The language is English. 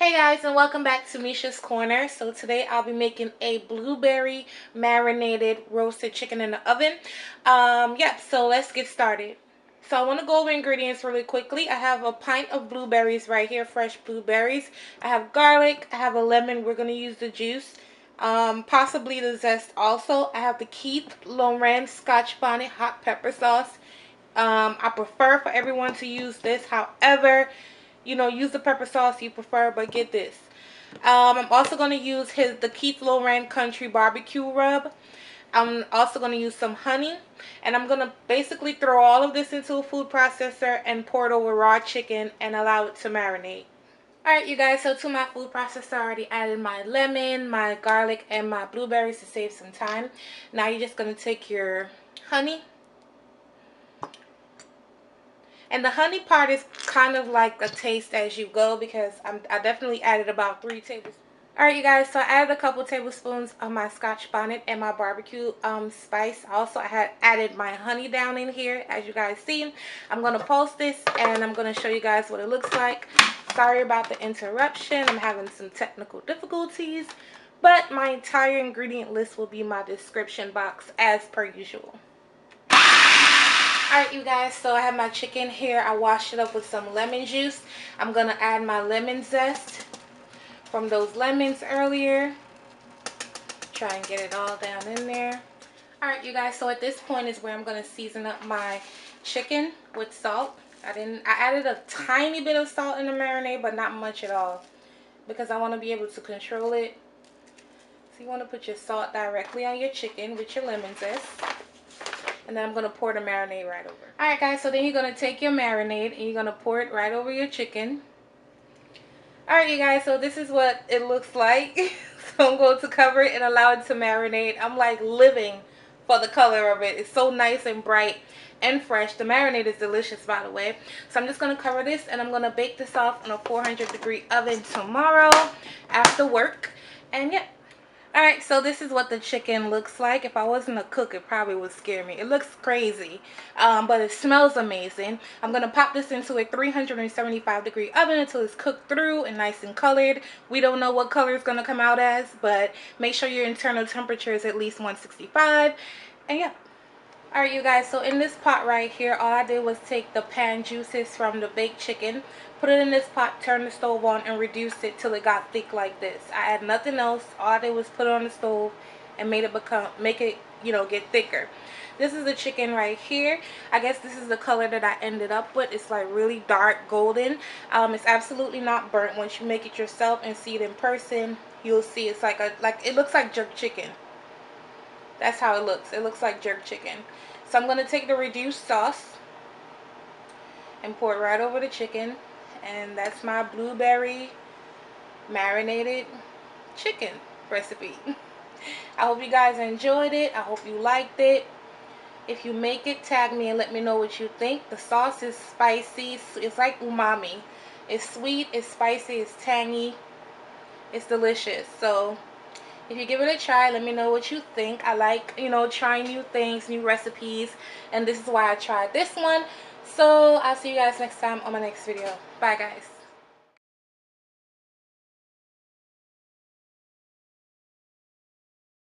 Hey guys, and welcome back to Misha's Corner. So today I'll be making a blueberry marinated roasted chicken in the oven. So let's get started. So I want to go over ingredients really quickly. I have a pint of blueberries right here, fresh blueberries. I have garlic. I have a lemon. We're going to use the juice. Possibly the zest also. I have the keithlorren scotch bonnet hot pepper sauce. I prefer for everyone to use this. However, use the pepper sauce you prefer, but get this. I'm also going to use the keithlorren country barbecue rub. I'm also going to use some honey, and I'm going to basically throw all of this into a food processor and pour it over raw chicken and allow it to marinate. Alright you guys, so to my food processor I already added my lemon, my garlic, and my blueberries to save some time. Now you're just going to take your honey. And the honey part is kind of like a taste as you go, because I definitely added about 3 tablespoons. Alright you guys, so I added a couple tablespoons of my scotch bonnet and my barbecue spice. Also, I had added my honey down in here, as you guys see. I'm going to post this and I'm going to show you guys what it looks like. Sorry about the interruption. I'm having some technical difficulties. But my entire ingredient list will be in my description box as per usual. Alright you guys, so I have my chicken here. I washed it up with some lemon juice. I'm going to add my lemon zest from those lemons earlier. Try and get it all down in there. Alright you guys, so at this point is where I'm going to season up my chicken with salt. I added a tiny bit of salt in the marinade, but not much at all, because I want to be able to control it. So you want to put your salt directly on your chicken with your lemon zest. And then I'm going to pour the marinade right over. Alright guys, so then you're going to take your marinade and you're going to pour it right over your chicken. Alright you guys, so this is what it looks like. So I'm going to cover it and allow it to marinate. I'm like living for the color of it. It's so nice and bright and fresh. The marinade is delicious, by the way. So I'm just going to cover this and I'm going to bake this off in a 400-degree oven tomorrow after work. And yeah. Alright, so this is what the chicken looks like. If I wasn't a cook, it probably would scare me. It looks crazy, but it smells amazing. I'm going to pop this into a 375-degree oven until it's cooked through and nice and colored. We don't know what color it's going to come out as, but make sure your internal temperature is at least 165. And yeah. Alright you guys, so in this pot right here, all I did was take the pan juices from the baked chicken, put it in this pot, turn the stove on, and reduce it till it got thick like this. I add nothing else. All I did was put it on the stove and make it get thicker. This is the chicken right here. I guess this is the color that I ended up with. It's like really dark golden. It's absolutely not burnt. Once you make it yourself and see it in person, you'll see it's like it looks like jerk chicken. That's how it looks. It looks like jerk chicken. So I'm going to take the reduced sauce and pour it right over the chicken. And that's my blueberry marinated chicken recipe. I hope you guys enjoyed it. I hope you liked it. If you make it, tag me and let me know what you think. The sauce is spicy. It's like umami. It's sweet, it's spicy, it's tangy. It's delicious. So if you give it a try, let me know what you think. I like, trying new things, new recipes. And this is why I tried this one. So I'll see you guys next time on my next video. Bye guys.